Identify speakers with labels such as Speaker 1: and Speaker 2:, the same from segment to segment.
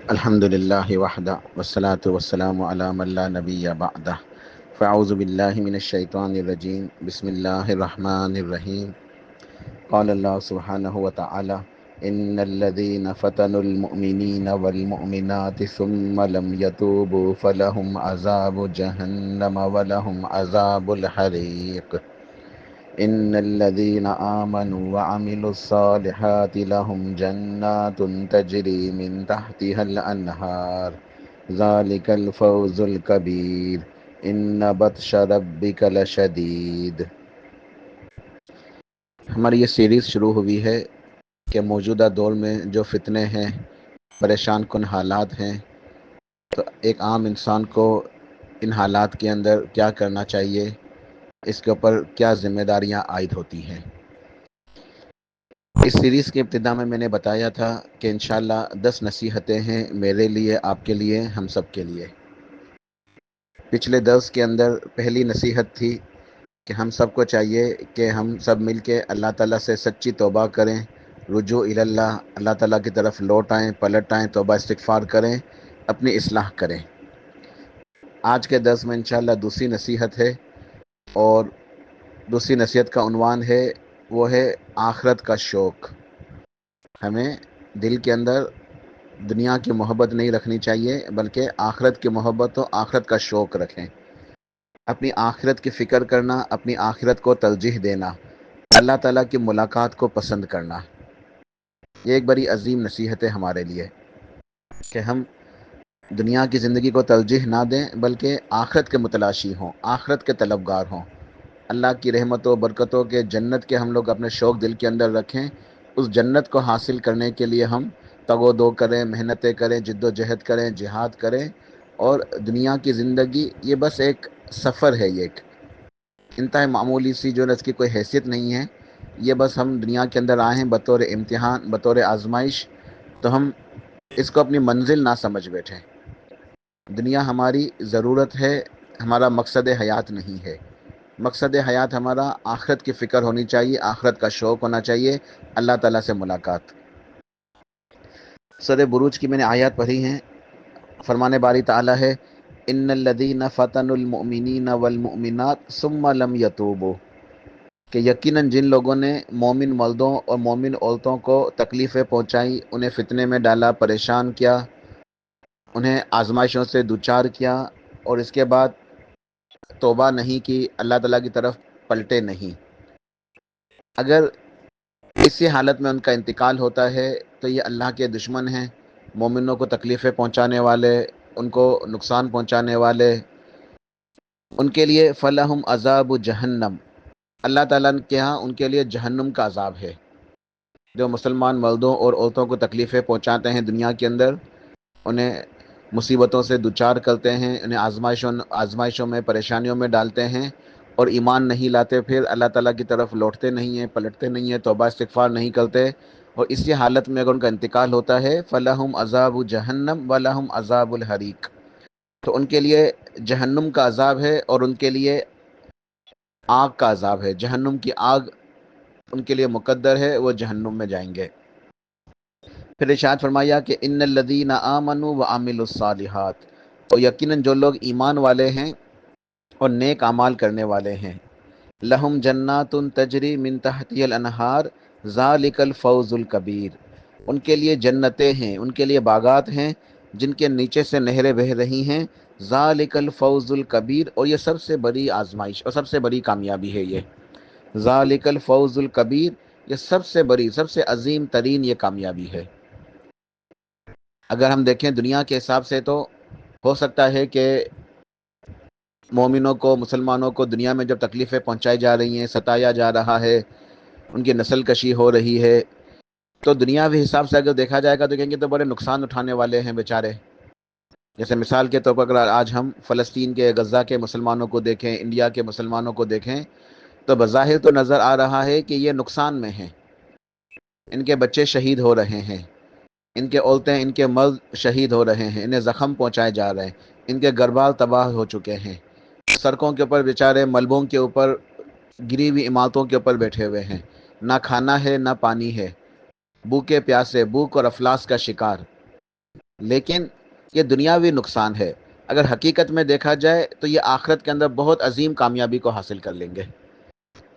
Speaker 1: الحمد للہ وحدہ والصلاة والسلام علی من لا نبی بعدہ فاعوذ باللہ من الشیطان الرجیم بسم اللہ الرحمن الرحیم قال اللہ سبحانہ وتعالی ان الذین فتنوا المؤمنین والمؤمنات ثم لم يتوبوا فلهم عذاب جہنم ولهم عذاب الحریق ان الذين آمنوا وعملوا الصالحات لهم جنات تجري من تحتها الأنهار ذلك الفوز الكبير ان بطش ربك لشدید۔ ہماری یہ سیریز شروع ہوئی ہے کہ موجودہ دور میں جو فتنے ہیں، پریشان کن حالات ہیں، تو ایک عام انسان کو ان حالات کے اندر کیا کرنا چاہیے، اس کے اوپر کیا ذمہ داریاں عائد ہوتی ہیں۔ اس سیریز کی ابتدا میں نے بتایا تھا کہ انشاءاللہ 10 نصیحتیں ہیں میرے لیے، آپ کے لیے، ہم سب کے لیے۔ پچھلے درس کے اندر پہلی نصیحت تھی کہ ہم سب کو چاہیے کہ ہم سب مل کے اللہ تعالیٰ سے سچی توبہ کریں، رجوع اللہ، اللہ تعالیٰ کی طرف لوٹ آئیں، پلٹ آئیں، توبہ استغفار کریں، اپنی اصلاح کریں۔ آج کے درس میں انشاءاللہ دوسری نصیحت ہے، اور دوسری نصیحت کا عنوان ہے، وہ ہے آخرت کا شوق۔ ہمیں دل کے اندر دنیا کی محبت نہیں رکھنی چاہیے، بلکہ آخرت کی محبت و آخرت کا شوق رکھیں۔ اپنی آخرت کی فکر کرنا، اپنی آخرت کو ترجیح دینا، اللہ تعالیٰ کی ملاقات کو پسند کرنا، یہ ایک بڑی عظیم نصیحت ہے ہمارے لیے کہ ہم دنیا کی زندگی کو ترجیح نہ دیں، بلکہ آخرت کے متلاشی ہوں، آخرت کے طلبگار ہوں۔ اللہ کی رحمتوں و برکتوں کے جنت کے ہم لوگ اپنے شوق دل کے اندر رکھیں، اس جنت کو حاصل کرنے کے لیے ہم تگ و دو کریں، محنتیں کریں، جد و جہد کریں، جہاد کریں۔ اور دنیا کی زندگی یہ بس ایک سفر ہے، یہ ایک انتہائی معمولی سی جو ہے اس کی کوئی حیثیت نہیں ہے۔ یہ بس ہم دنیا کے اندر آئے ہیں بطور امتحان، بطور آزمائش، تو ہم اس کو اپنی منزل نہ سمجھ بیٹھیں۔ دنیا ہماری ضرورت ہے، ہمارا مقصد حیات نہیں ہے۔ مقصد حیات ہمارا آخرت کی فکر ہونی چاہیے، آخرت کا شوق ہونا چاہیے، اللہ تعالیٰ سے ملاقات۔ سورہ بروج کی میں نے آیات پڑھی ہیں۔ فرمان باری تعالیٰ ہے، ان الذین فتنوا المؤمنین والمؤمنات ثم لم یتوبوا، کہ یقیناً جن لوگوں نے مومن مردوں اور مومن عورتوں کو تکلیفیں پہنچائی، انہیں فتنے میں ڈالا، پریشان کیا، انہیں آزمائشوں سے دوچار کیا، اور اس کے بعد توبہ نہیں کی، اللہ تعالیٰ کی طرف پلٹے نہیں، اگر اسی حالت میں ان کا انتقال ہوتا ہے تو یہ اللہ کے دشمن ہیں، مومنوں کو تکلیفیں پہنچانے والے، ان کو نقصان پہنچانے والے۔ ان کے لیے فلہم عذاب جہنم، اللہ تعالیٰ کے ہاں ان کے لیے جہنم کا عذاب ہے۔ جو مسلمان مردوں اور عورتوں کو تکلیفیں پہنچاتے ہیں دنیا کے اندر، انہیں مصیبتوں سے دوچار کرتے ہیں، انہیں آزمائشوں میں، پریشانیوں میں ڈالتے ہیں، اور ایمان نہیں لاتے، پھر اللہ تعالیٰ کی طرف لوٹتے نہیں ہیں، پلٹتے نہیں ہیں، توبہ استغفار نہیں کرتے، اور اسی حالت میں اگر ان کا انتقال ہوتا ہے فلہم عذاب جہنم ولہم عذاب الحریق، تو ان کے لیے جہنم کا عذاب ہے، اور ان کے لیے آگ کا عذاب ہے، جہنم کی آگ ان کے لیے مقدر ہے، وہ جہنم میں جائیں گے۔ پھر ارشاد فرمایا کہ ان الذین آمنوا وعملوا الصالحات، اور یقیناً جو لوگ ایمان والے ہیں اور نیک اعمال کرنے والے ہیں، لہم جنات تجری من تحتها الانہار ذالک الفوز الکبیر، ان کے لیے جنتیں ہیں، ان کے لیے باغات ہیں جن کے نیچے سے نہریں بہہ رہی ہیں، ذالک الفوز الکبیر، اور یہ سب سے بڑی آزمائش اور سب سے بڑی کامیابی ہے۔ یہ ذالک الفوز الکبیر، یہ سب سے بڑی، سب سے عظیم ترین یہ کامیابی ہے۔ اگر ہم دیکھیں دنیا کے حساب سے تو ہو سکتا ہے کہ مومنوں کو، مسلمانوں کو دنیا میں جب تکلیفیں پہنچائی جا رہی ہیں، ستایا جا رہا ہے، ان کی نسل کشی ہو رہی ہے، تو دنیاوی حساب سے اگر دیکھا جائے گا تو کہیں گے تو بڑے نقصان اٹھانے والے ہیں بیچارے۔ جیسے مثال کے طور پر اگر آج ہم فلسطین کے، غزہ کے مسلمانوں کو دیکھیں، انڈیا کے مسلمانوں کو دیکھیں، تو بظاہر تو نظر آ رہا ہے کہ یہ نقصان میں ہیں، ان کے بچے شہید ہو رہے ہیں، ان کے عورتیں، ان کے مرد شہید ہو رہے ہیں، انہیں زخم پہنچائے جا رہے ہیں، ان کے گھر بار تباہ ہو چکے ہیں، سڑکوں کے اوپر بیچارے ملبوں کے اوپر، گری ہوئی عمارتوں کے اوپر بیٹھے ہوئے ہیں، نہ کھانا ہے نہ پانی ہے، بھوکے پیاسے، بھوک اور افلاس کا شکار۔ لیکن یہ دنیاوی نقصان ہے، اگر حقیقت میں دیکھا جائے تو یہ آخرت کے اندر بہت عظیم کامیابی کو حاصل کر لیں گے۔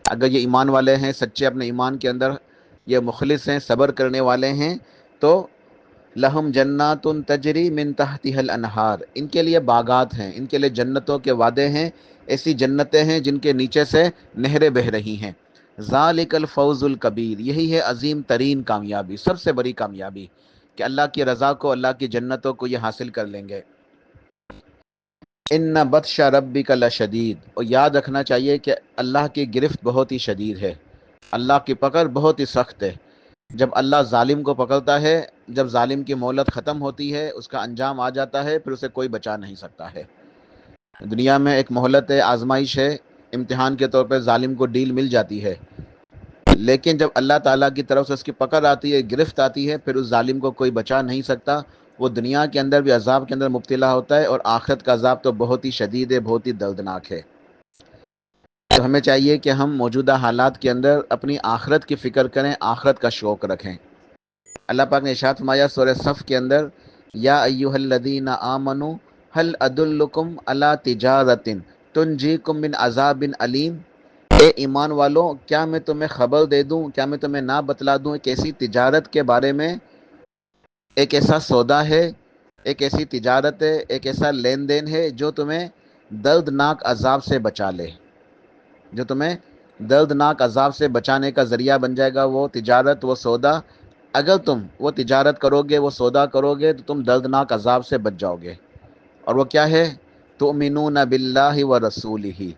Speaker 1: اگر یہ ایمان والے ہیں، سچے اپنے ایمان کے اندر یہ مخلص ہیں، صبر کرنے والے ہیں، تو لہم جنات تجری من تحتها الانہار، ان کے لیے باغات ہیں، ان کے لیے جنتوں کے وعدے ہیں، ایسی جنتیں ہیں جن کے نیچے سے نہریں بہہ رہی ہیں۔ ذالک الفوز الکبیر، یہی ہے عظیم ترین کامیابی، سب سے بڑی کامیابی، کہ اللہ کی رضا کو، اللہ کی جنتوں کو یہ حاصل کر لیں گے۔ ان بطش ربک لشدید، اور یاد رکھنا چاہیے کہ اللہ کی گرفت بہت ہی شدید ہے، اللہ کی پکڑ بہت ہی سخت ہے۔ جب اللہ ظالم کو پکڑتا ہے، جب ظالم کی مہلت ختم ہوتی ہے، اس کا انجام آ جاتا ہے، پھر اسے کوئی بچا نہیں سکتا ہے۔ دنیا میں ایک مہلت ہے، آزمائش ہے، امتحان کے طور پہ ظالم کو ڈیل مل جاتی ہے، لیکن جب اللہ تعالیٰ کی طرف سے اس کی پکڑ آتی ہے، گرفت آتی ہے، پھر اس ظالم کو کوئی بچا نہیں سکتا۔ وہ دنیا کے اندر بھی عذاب کے اندر مبتلا ہوتا ہے، اور آخرت کا عذاب تو بہت ہی شدید ہے، بہت ہی دردناک ہے۔ تو ہمیں چاہیے کہ ہم موجودہ حالات کے اندر اپنی آخرت کی فکر کریں، آخرت کا شوق رکھیں۔ اللہ پاک نے ارشاد فرمایا سورہ صف کے اندر، یا ایھا الذین آمنوا هل ادلکم علی تجارۃ تنجیکم من عذاب علیم، اے ایمان والو، کیا میں تمہیں خبر دے دوں، کیا میں تمہیں نہ بتلا دوں ایک ایسی تجارت کے بارے میں، ایک ایسا سودا ہے، ایک ایسی تجارت ہے، ایک ایسا لین دین ہے جو تمہیں دردناک عذاب سے بچا لے، جو تمہیں دردناک عذاب سے بچانے کا ذریعہ بن جائے گا۔ وہ تجارت، وہ سودا، اگر تم وہ تجارت کرو گے، وہ سودا کرو گے، تو تم دردناک عذاب سے بچ جاؤ گے۔ اور وہ کیا ہے؟ تؤمنون باللہ ورسولہ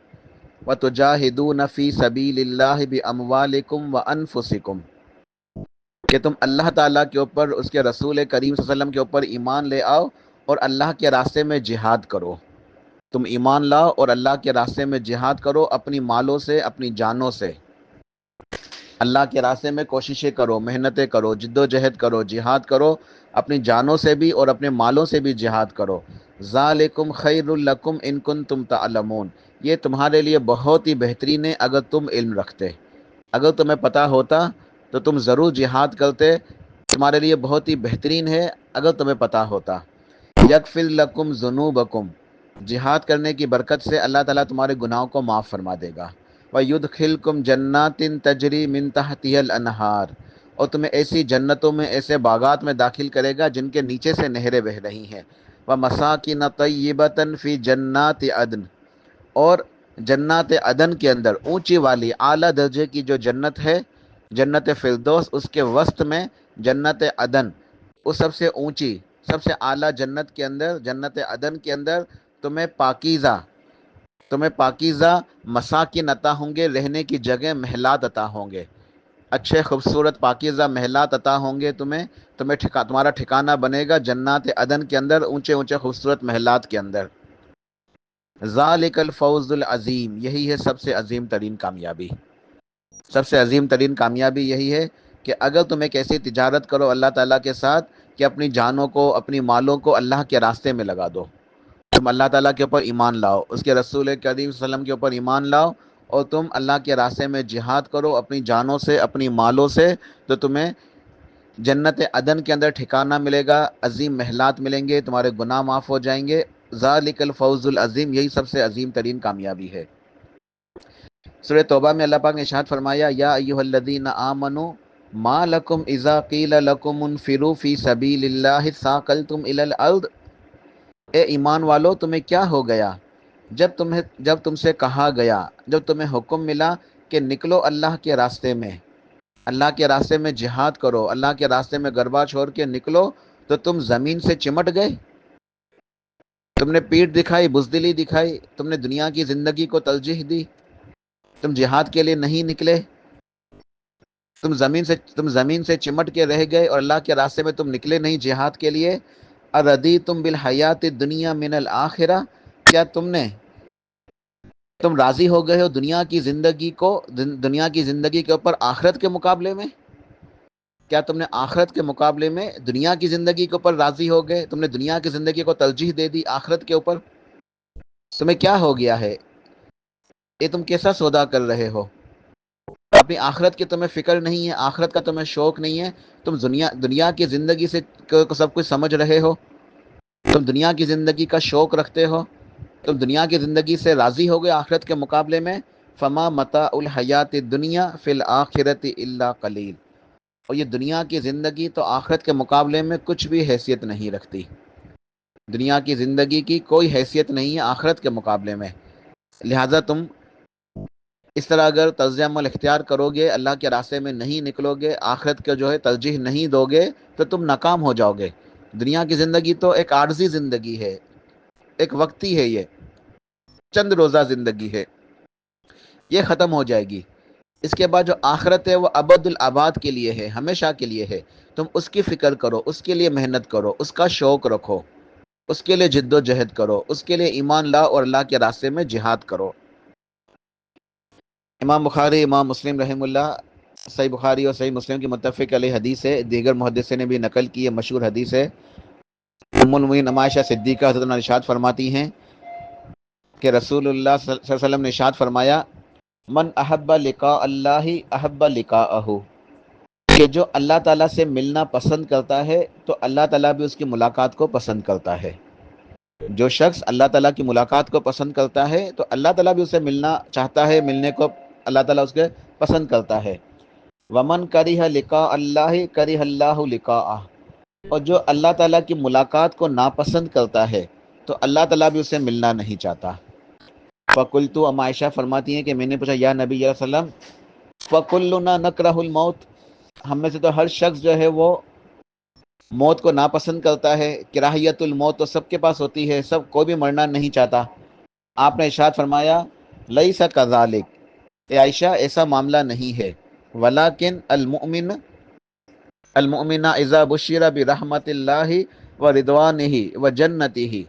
Speaker 1: وتجاہدون فی سبیل اللہ باموالکم وانفسکم، کہ تم اللہ تعالیٰ کے اوپر، اس کے رسول کریم صلی اللہ علیہ وسلم کے اوپر ایمان لے آؤ اور اللہ کے راستے میں جہاد کرو۔ تم ایمان لاؤ اور اللہ کے راستے میں جہاد کرو، اپنی مالوں سے، اپنی جانوں سے، اللہ کے راستے میں کوششیں کرو، محنتیں کرو، جد و جہد کرو، جہاد کرو، اپنی جانوں سے بھی اور اپنے مالوں سے بھی جہاد کرو۔ ذالکم خیر لکم ان کنتم تعلمون، یہ تمہارے لیے بہت ہی بہترین ہے اگر تم علم رکھتے، اگر تمہیں پتہ ہوتا تو تم ضرور جہاد کرتے، تمہارے لیے بہت ہی بہترین ہے اگر تمہیں پتہ ہوتا۔ یغفر لکم ذنوبکم، جہاد کرنے کی برکت سے اللہ تعالیٰ تمہارے گناہوں کو معاف فرما دے گا۔ وَيُدْخِلْكُمْ جَنَّاتٍ تَجْرِي مِن تَحْتِهَا الْأَنْهَارُ، اور تمہیں ایسی جنتوں میں، ایسے باغات میں داخل کرے گا جن کے نیچے سے نہریں بہہ رہی ہیں۔ وَمَسَاكِنَ طَيِّبَةً فِي جَنَّاتِ عَدْنٍ، اور جنات عدن کے اندر اونچی والی اعلیٰ درجے کی جو جنت ہے، جنت فردوس، اس کے وسط میں جنت عدن، اس سب سے اونچی، سب سے اعلیٰ جنت کے اندر، جنت عدن کے اندر تمہیں پاکیزہ مساکن عطا ہوں گے، رہنے کی جگہ، محلات عطا ہوں گے، اچھے خوبصورت پاکیزہ محلات عطا ہوں گے تمہارا ٹھکانہ بنے گا جنات عدن کے اندر، اونچے اونچے خوبصورت محلات کے اندر۔ ذالک الفوز العظیم، یہی ہے سب سے عظیم ترین کامیابی، سب سے عظیم ترین کامیابی یہی ہے کہ اگر تم ایک ایسی تجارت کرو اللہ تعالیٰ کے ساتھ کہ اپنی جانوں کو، اپنی مالوں کو اللہ کے راستے میں لگا دو، تم اللہ تعالیٰ کے اوپر ایمان لاؤ، اس کے رسول کریم صلی اللہ علیہ وسلم کے اوپر ایمان لاؤ، اور تم اللہ کے راستے میں جہاد کرو اپنی جانوں سے، اپنی مالوں سے، تو تمہیں جنت عدن کے اندر ٹھکانہ ملے گا، عظیم محلات ملیں گے، تمہارے گناہ معاف ہو جائیں گے۔ ذالک الفوز العظیم، یہی سب سے عظیم ترین کامیابی ہے۔ سورہ توبہ میں اللہ پاک نے ارشاد فرمایا، یا ایھا الذین آمنوا ما لکم اذا قیل لکم انفروا فی سبیل اللہ ثاقلتم الی الارض، اے ایمان والو، تمہیں کیا ہو گیا جب تم سے کہا گیا، جب تمہیں حکم ملا کہ نکلو اللہ کے راستے میں، اللہ کے راستے میں جہاد کرو، اللہ کے راستے میں گربا چھوڑ کے نکلو، تو تم زمین سے چمٹ گئے، تم نے پیٹھ دکھائی، بزدلی دکھائی، تم نے دنیا کی زندگی کو ترجیح دی، تم جہاد کے لیے نہیں نکلے، تم زمین سے چمٹ کے رہ گئے اور اللہ کے راستے میں تم نکلے نہیں جہاد کے لیے۔ اردیتم بالحیات الدنیا من الآخرہ، کیا تم راضی ہو گئے ہو دنیا کی زندگی کے اوپر آخرت کے مقابلے میں؟ کیا تم نے آخرت کے مقابلے میں دنیا کی زندگی کے اوپر راضی ہو گئے؟ تم نے دنیا کی زندگی کو ترجیح دے دی آخرت کے اوپر؟ تمہیں کیا ہو گیا ہے؟ یہ تم کیسا سودا کر رہے ہو؟ اپنی آخرت کی تمہیں فکر نہیں ہے، آخرت کا تمہیں شوق نہیں ہے، تم دنیا کی زندگی سے سب کچھ سمجھ رہے ہو، تم دنیا کی زندگی کا شوق رکھتے ہو، تم دنیا کی زندگی سے راضی ہو گئے آخرت کے مقابلے میں، فما متاع الحیات الدنیا فی الآخرۃ الا قلیل، اور یہ دنیا کی زندگی تو آخرت کے مقابلے میں کچھ بھی حیثیت نہیں رکھتی، دنیا کی زندگی کی کوئی حیثیت نہیں ہے آخرت کے مقابلے میں۔ لہٰذا تم اس طرح اگر طرز عمل اختیار کرو گے، اللہ کے راستے میں نہیں نکلو گے، آخرت کا جو ہے ترجیح نہیں دو گے، تو تم ناکام ہو جاؤ گے۔ دنیا کی زندگی تو ایک عارضی زندگی ہے، ایک وقتی ہے، یہ چند روزہ زندگی ہے، یہ ختم ہو جائے گی۔ اس کے بعد جو آخرت ہے وہ ابد الآباد کے لیے ہے، ہمیشہ کے لیے ہے۔ تم اس کی فکر کرو، اس کے لیے محنت کرو، اس کا شوق رکھو، اس کے لیے جد و جہد کرو، اس کے لیے ایمان لاؤ اور اللہ کے راستے میں جہاد کرو۔ امام بخاری، امام مسلم رحم اللہ، صحیح بخاری اور صحیح مسلم کی متفق علیہ حدیث ہے، دیگر محدثین نے بھی نقل کی ہے، مشہور حدیث ہے۔ ام المؤمنین عائشہ صدیقہ حضرت عنہا ارشاد فرماتی ہیں کہ رسول اللہ صلی اللہ علیہ وسلم نے ارشاد فرمایا، من احب لقاء اللہ احب لقاءہ، کہ جو اللہ تعالیٰ سے ملنا پسند کرتا ہے تو اللہ تعالیٰ بھی اس کی ملاقات کو پسند کرتا ہے۔ جو شخص اللہ تعالیٰ کی ملاقات کو پسند کرتا ہے تو اللہ تعالیٰ بھی اسے ملنا چاہتا ہے، ملنے کو اللہ تعالیٰ اس کے پسند کرتا ہے۔ ومن کرہ لقاء اللہ کرہ اللہ لقاءہ، اور جو اللہ تعالیٰ کی ملاقات کو ناپسند کرتا ہے تو اللہ تعالیٰ بھی اسے ملنا نہیں چاہتا۔ فقلت، ام عائشہ فرماتی ہیں کہ میں نے پوچھا یا نبی علیہ السلام، فکلنا نکرہ الموت، ہم میں سے تو ہر شخص جو ہے وہ موت کو ناپسند کرتا ہے، کراہیت الموت تو سب کے پاس ہوتی ہے، سب کوئی بھی مرنا نہیں چاہتا۔ آپ نے ارشاد فرمایا لیس کذالک، اے عائشہ ایسا معاملہ نہیں ہے، ولیکن المؤمن اذا بشر برحمت اللہ ورضوانہ وجنتہ،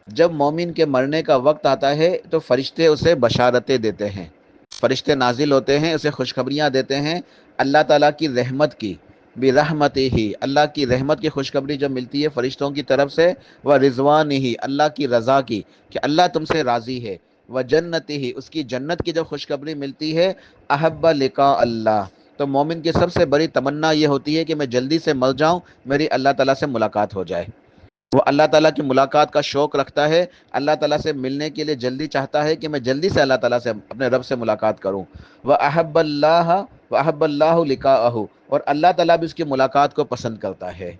Speaker 1: جب مومن کے مرنے کا وقت آتا ہے تو فرشتے اسے بشارتیں دیتے ہیں، فرشتے نازل ہوتے ہیں، اسے خوشخبریاں دیتے ہیں اللہ تعالیٰ کی رحمت کی، برحمتہ، اللہ کی رحمت کی خوشخبری جب ملتی ہے فرشتوں کی طرف سے، ورضوانہ، اللہ کی رضا کی کہ اللہ تم سے راضی ہے، وجنتہ، اس کی جنت کی جب خوشخبری ملتی ہے، احب لقاء اللہ، تو مومن کی سب سے بڑی تمنا یہ ہوتی ہے کہ میں جلدی سے مر جاؤں، میری اللہ تعالیٰ سے ملاقات ہو جائے۔ وہ اللہ تعالیٰ کی ملاقات کا شوق رکھتا ہے، اللہ تعالیٰ سے ملنے کے لیے جلدی چاہتا ہے کہ میں جلدی سے اللہ تعالیٰ سے اپنے رب سے ملاقات کروں۔ وَأَحَبَّ اللَّهَ وَأَحَبَّ اللَّهُ لِقَاءَهُ، اور اللہ تعالیٰ بھی اس کی ملاقات کو پسند کرتا ہے۔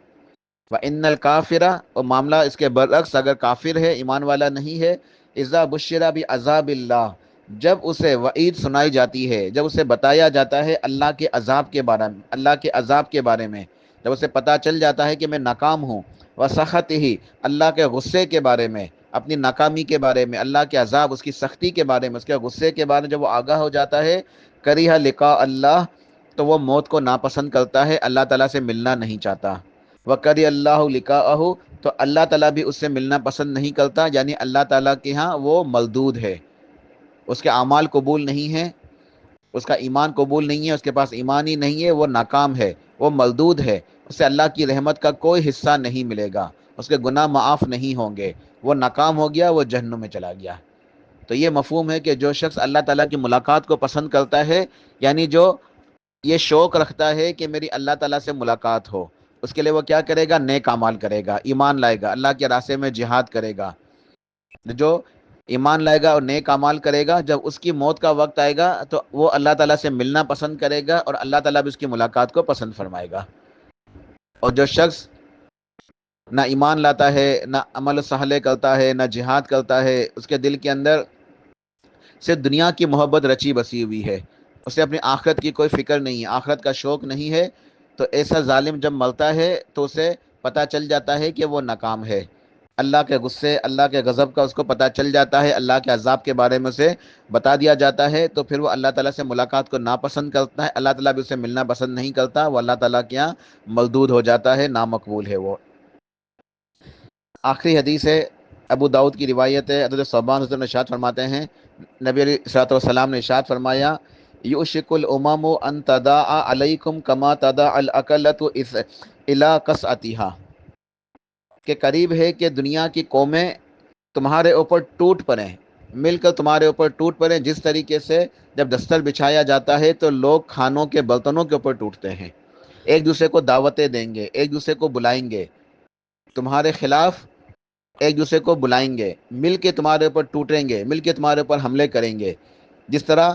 Speaker 1: وَإِنَّ الْكَافِرَ، اور معاملہ اس کے برعکس اگر کافر ہے، ایمان والا نہیں ہے، اِذَا بُشِّرَ بِعَذَابِ اللَّهِ، جب اسے وعید سنائی جاتی ہے، جب اسے بتایا جاتا ہے اللہ کے عذاب کے بارے میں، اللہ کے عذاب کے بارے میں، جب اسے پتہ چل جاتا ہے کہ میں ناکام ہوں، وَسَخَطِهِ، اللہ کے غصے کے بارے میں، اپنی ناکامی کے بارے میں، اللہ کے عذاب، اس کی سختی کے بارے میں، اس کے غصے کے بارے میں جب وہ آگاہ ہو جاتا ہے، کریہ لقاء اللہ، تو وہ موت کو ناپسند کرتا ہے، اللہ تعالیٰ سے ملنا نہیں چاہتا۔ وَقَرِّ اللَّهُ لِقَاءَهُ، تو اللہ تعالیٰ بھی اس سے ملنا پسند نہیں کرتا، یعنی اللہ تعالیٰ کے ہاں وہ مردود ہے، اس کے اعمال قبول نہیں ہیں، اس کا ایمان قبول نہیں ہے، اس کے پاس ایمان ہی نہیں ہے، وہ ناکام ہے، وہ مردود ہے، اسے اللہ کی رحمت کا کوئی حصہ نہیں ملے گا، اس کے گناہ معاف نہیں ہوں گے، وہ ناکام ہو گیا، وہ جہنم میں چلا گیا۔ تو یہ مفہوم ہے کہ جو شخص اللہ تعالیٰ کی ملاقات کو پسند کرتا ہے، یعنی جو یہ شوق رکھتا ہے کہ میری اللہ تعالیٰ سے ملاقات ہو، اس کے لیے وہ کیا کرے گا؟ نیک اعمال کرے گا، ایمان لائے گا، اللہ کے راستے میں جہاد کرے گا۔ جو ایمان لائے گا اور نیک اعمال کرے گا، جب اس کی موت کا وقت آئے گا تو وہ اللہ تعالیٰ سے ملنا پسند کرے گا اور اللہ تعالیٰ بھی اس کی ملاقات کو پسند فرمائے گا۔ اور جو شخص نہ ایمان لاتا ہے، نہ عمل صالح کرتا ہے، نہ جہاد کرتا ہے، اس کے دل کے اندر صرف دنیا کی محبت رچی بسی ہوئی ہے، اسے اپنی آخرت کی کوئی فکر نہیں ہے، آخرت کا شوق نہیں ہے، تو ایسا ظالم جب مرتا ہے تو اسے پتہ چل جاتا ہے کہ وہ ناکام ہے، اللہ کے غصے، اللہ کے غضب کا اس کو پتہ چل جاتا ہے، اللہ کے عذاب کے بارے میں اسے بتا دیا جاتا ہے، تو پھر وہ اللہ تعالیٰ سے ملاقات کو ناپسند کرتا ہے، اللہ تعالیٰ بھی اسے ملنا پسند نہیں کرتا، وہ اللہ تعالیٰ کے یہاں مردود ہو جاتا ہے، نامقبول ہے وہ۔ آخری حدیث ہے، ابو داؤد کی روایت ہے، حضرت ثوبان حضرت نے ارشاد فرماتے ہیں، نبی علیہ الصلوۃ والسلام نے ارشاد فرمایا، یوشک الامم ان تداعى علیکم کما تداعى الاکلۃ الی قصعتها، کہ قریب ہے کہ دنیا کی قومیں تمہارے اوپر ٹوٹ پڑیں، مل کر تمہارے اوپر ٹوٹ پڑیں، جس طریقے سے جب دستر بچھایا جاتا ہے تو لوگ کھانوں کے برتنوں کے اوپر ٹوٹتے ہیں، ایک دوسرے کو دعوتیں دیں گے، ایک دوسرے کو بلائیں گے، تمہارے خلاف ایک دوسرے کو بلائیں گے، مل کے تمہارے اوپر ٹوٹیں گے، مل کے تمہارے اوپر حملے کریں گے، جس طرح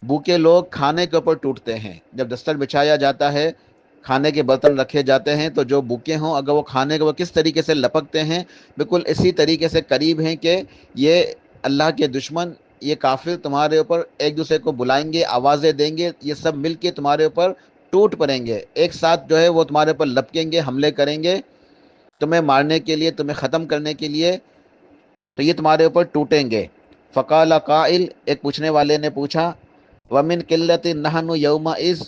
Speaker 1: بھوکے لوگ کھانے کے اوپر ٹوٹتے ہیں۔ جب دستر بچھایا جاتا ہے، کھانے کے برتن رکھے جاتے ہیں، تو جو بھوکے ہوں اگر وہ کھانے کے اوپر کس طریقے سے لپکتے ہیں، بالکل اسی طریقے سے قریب ہیں کہ یہ اللہ کے دشمن، یہ کافر تمہارے اوپر ایک دوسرے کو بلائیں گے، آوازیں دیں گے، یہ سب مل کے تمہارے اوپر ٹوٹ پڑیں گے، ایک ساتھ جو ہے وہ تمہارے اوپر لپکیں گے، حملے کریں گے تمہیں مارنے کے لیے، تمہیں ختم کرنے کے لیے، تو یہ تمہارے اوپر ٹوٹیں گے۔ فقال قائل، ایک پوچھنے والے نے پوچھا، ومن قلت نحن یومئذ،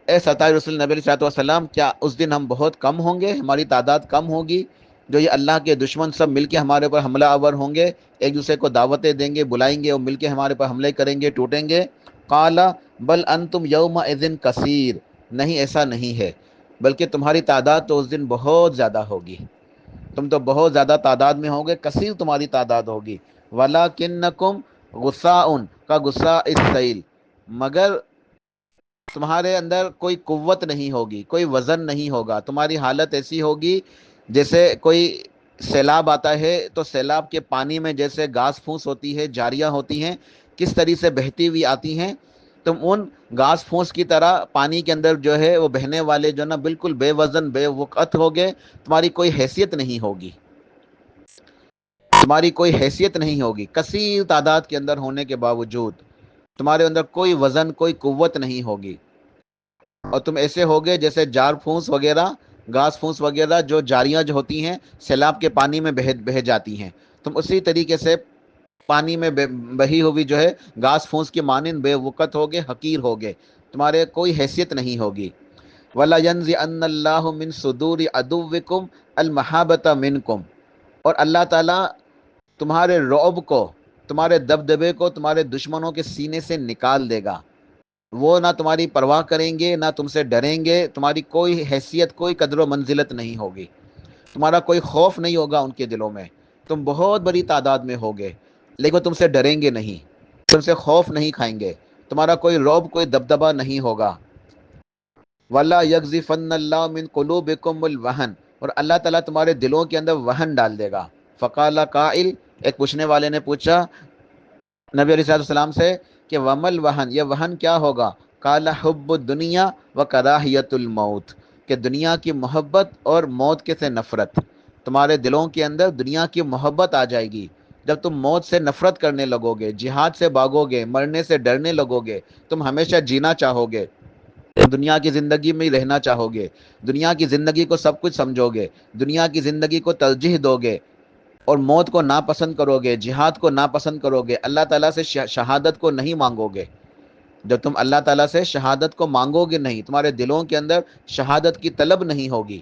Speaker 1: اے ستائے رسول نبی علیہ الصلوۃ والسلام، کیا اس دن ہم بہت کم ہوں گے، ہماری تعداد کم ہوگی، جو یہ اللہ کے دشمن سب مل کے ہمارے اوپر حملہ آور ہوں گے، ایک دوسرے کو دعوتیں دیں گے، بلائیں گے اور مل کے ہمارے اوپر حملے کریں گے، ٹوٹیں گے؟ قال بل انتم یومئذ کثیر، نہیں ایسا نہیں ہے، بلکہ تمہاری تعداد تو اس دن بہت زیادہ ہوگی، تم تو بہت زیادہ تعداد میں ہوگے، کثیر تمہاری تعداد ہوگی۔ وَلَكِنَّكُمْ غُثَاءٌ كَغُثَاءِ السَّيْلِ، مگر تمہارے اندر کوئی قوت نہیں ہوگی، کوئی وزن نہیں ہوگا، تمہاری حالت ایسی ہوگی جیسے کوئی سیلاب آتا ہے تو سیلاب کے پانی میں جیسے گھاس پھوس ہوتی ہے، جاریاں ہوتی ہیں، کس طریقے سے بہتی ہوئی آتی ہیں، تم ان گھاس پھوس کی طرح پانی کے اندر جو ہے وہ بہنے والے جو نا بالکل بے وزن بے وقت ہوگے، تمہاری کوئی حیثیت نہیں ہوگی، تمہاری کوئی حیثیت نہیں ہوگی، کثیر تعداد کے اندر ہونے کے باوجود تمہارے اندر کوئی وزن کوئی قوت نہیں ہوگی، اور تم ایسے ہوگے جیسے جار پھونس وغیرہ، گھاس پھونس وغیرہ جو جاریاں جو ہوتی ہیں سیلاب کے پانی میں بہہ جاتی ہیں، تم اسی طریقے سے پانی میں بہی ہوئی جو ہے گھاس پھونس کی مانند بے وقت ہوگے، حقیر ہوگے، تمہارے کوئی حیثیت نہیں ہوگی۔ وَلَا يَنزِعَنَّ اللَّهُ مِن صُدُورِ عَدُوِّكُمْ الْمَحَابَّةَ مِنْكُمْ، اور اللہ تعالیٰ تمہارے رعب کو، تمہارے دبدبے کو تمہارے دشمنوں کے سینے سے نکال دے گا، وہ نہ تمہاری پرواہ کریں گے، نہ تم سے ڈریں گے، تمہاری کوئی حیثیت کوئی قدر و منزلت نہیں ہوگی، تمہارا کوئی خوف نہیں ہوگا ان کے دلوں میں، تم بہت بڑی تعداد میں ہوگے لیکن وہ تم سے ڈریں گے نہیں، تم سے خوف نہیں کھائیں گے، تمہارا کوئی رعب کوئی دبدبہ نہیں ہوگا۔ وَلَا يَقْذِفَنَّ اللَّهُ مِن قُلُوبِكُمُ الْوَهْنَ، اور اللہ تعالیٰ تمہارے دلوں کے اندر وہن ڈال دے گا۔ فقال قائل، ایک پوچھنے والے نے پوچھا نبی علیہ السلام سے کہ ومل وہن، یہ وہن کیا ہوگا؟ قال حب الدنیا و کراہیت الموت، کہ دنیا کی محبت اور موت کے سے نفرت، تمہارے دلوں کے اندر دنیا کی محبت آ جائے گی، جب تم موت سے نفرت کرنے لگو گے، جہاد سے بھاگو گے، مرنے سے ڈرنے لگو گے، تم ہمیشہ جینا چاہو گے، دنیا کی زندگی میں ہی رہنا چاہو گے، دنیا کی زندگی کو سب کچھ سمجھو گے، دنیا کی زندگی کو ترجیح دو گے، اور موت کو ناپسند کرو گے، جہاد کو ناپسند کرو گے، اللہ تعالیٰ سے شہادت کو نہیں مانگو گے، جب تم اللہ تعالیٰ سے شہادت کو مانگو گے نہیں، تمہارے دلوں کے اندر شہادت کی طلب نہیں ہوگی،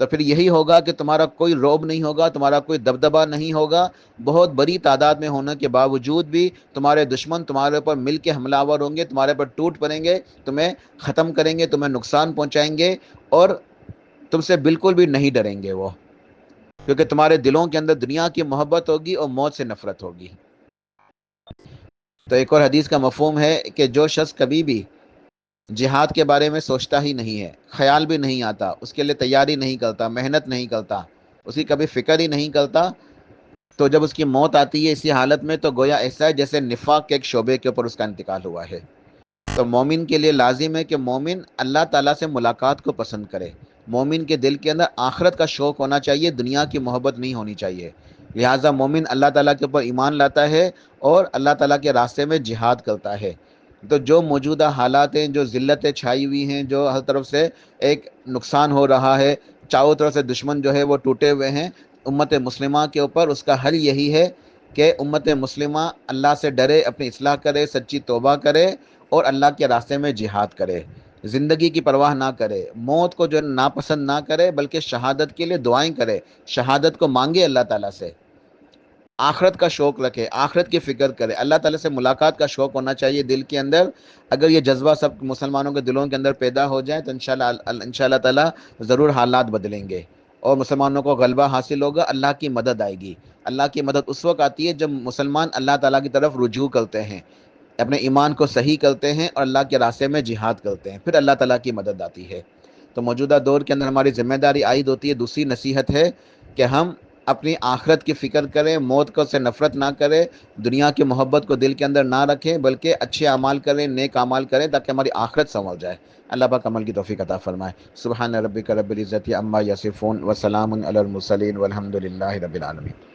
Speaker 1: تو پھر یہی ہوگا کہ تمہارا کوئی رعب نہیں ہوگا، تمہارا کوئی دبدبہ نہیں ہوگا، بہت بڑی تعداد میں ہونے کے باوجود بھی تمہارے دشمن تمہارے اوپر مل کے حملہ آور ہوں گے، تمہارے اوپر ٹوٹ پڑیں گے، تمہیں ختم کریں گے، تمہیں نقصان پہنچائیں گے، اور تم سے بالکل بھی نہیں ڈریں گے وہ، کیونکہ تمہارے دلوں کے اندر دنیا کی محبت ہوگی اور موت سے نفرت ہوگی۔ تو ایک اور حدیث کا مفہوم ہے کہ جو شخص کبھی بھی جہاد کے بارے میں سوچتا ہی نہیں ہے، خیال بھی نہیں آتا، اس کے لیے تیاری نہیں کرتا، محنت نہیں کرتا، اس کی کبھی فکر ہی نہیں کرتا، تو جب اس کی موت آتی ہے اسی حالت میں، تو گویا ایسا ہے جیسے نفاق کے ایک شعبے کے اوپر اس کا انتقال ہوا ہے۔ تو مومن کے لیے لازم ہے کہ مومن اللہ تعالیٰ سے ملاقات کو پسند کرے، مومن کے دل کے اندر آخرت کا شوق ہونا چاہیے، دنیا کی محبت نہیں ہونی چاہیے، لہٰذا مومن اللہ تعالیٰ کے اوپر ایمان لاتا ہے اور اللہ تعالیٰ کے راستے میں جہاد کرتا ہے۔ تو جو موجودہ حالات ہیں، جو ذلتیں چھائی ہوئی ہیں، جو ہر طرف سے ایک نقصان ہو رہا ہے، چاروں طرف سے دشمن جو ہے وہ ٹوٹے ہوئے ہیں امت مسلمہ کے اوپر، اس کا حل یہی ہے کہ امت مسلمہ اللہ سے ڈرے، اپنی اصلاح کرے، سچی توبہ کرے اور اللہ کے راستے میں جہاد کرے، زندگی کی پرواہ نہ کرے، موت کو جو ناپسند نہ کرے، بلکہ شہادت کے لیے دعائیں کرے، شہادت کو مانگے اللہ تعالیٰ سے، آخرت کا شوق رکھے، آخرت کی فکر کرے، اللہ تعالیٰ سے ملاقات کا شوق ہونا چاہیے دل کے اندر۔ اگر یہ جذبہ سب مسلمانوں کے دلوں کے اندر پیدا ہو جائے تو انشاءاللہ تعالیٰ ضرور حالات بدلیں گے اور مسلمانوں کو غلبہ حاصل ہوگا، اللہ کی مدد آئے گی۔ اللہ کی مدد اس وقت آتی ہے جب مسلمان اللہ تعالیٰ کی طرف رجوع کرتے ہیں، اپنے ایمان کو صحیح کرتے ہیں اور اللہ کے راستے میں جہاد کرتے ہیں، پھر اللہ تعالیٰ کی مدد آتی ہے۔ تو موجودہ دور کے اندر ہماری ذمہ داری عائد ہوتی ہے، دوسری نصیحت ہے کہ ہم اپنی آخرت کی فکر کریں، موت کو سے نفرت نہ کریں، دنیا کی محبت کو دل کے اندر نہ رکھیں، بلکہ اچھے اعمال کریں، نیک اعمال کریں، تاکہ ہماری آخرت سنور جائے۔ اللہ پاک عمل کی توفیق عطا فرمائے۔ سبحان ربک رب العزت عما یصفون وسلام علی المرسلین والحمد للہ رب العالمین۔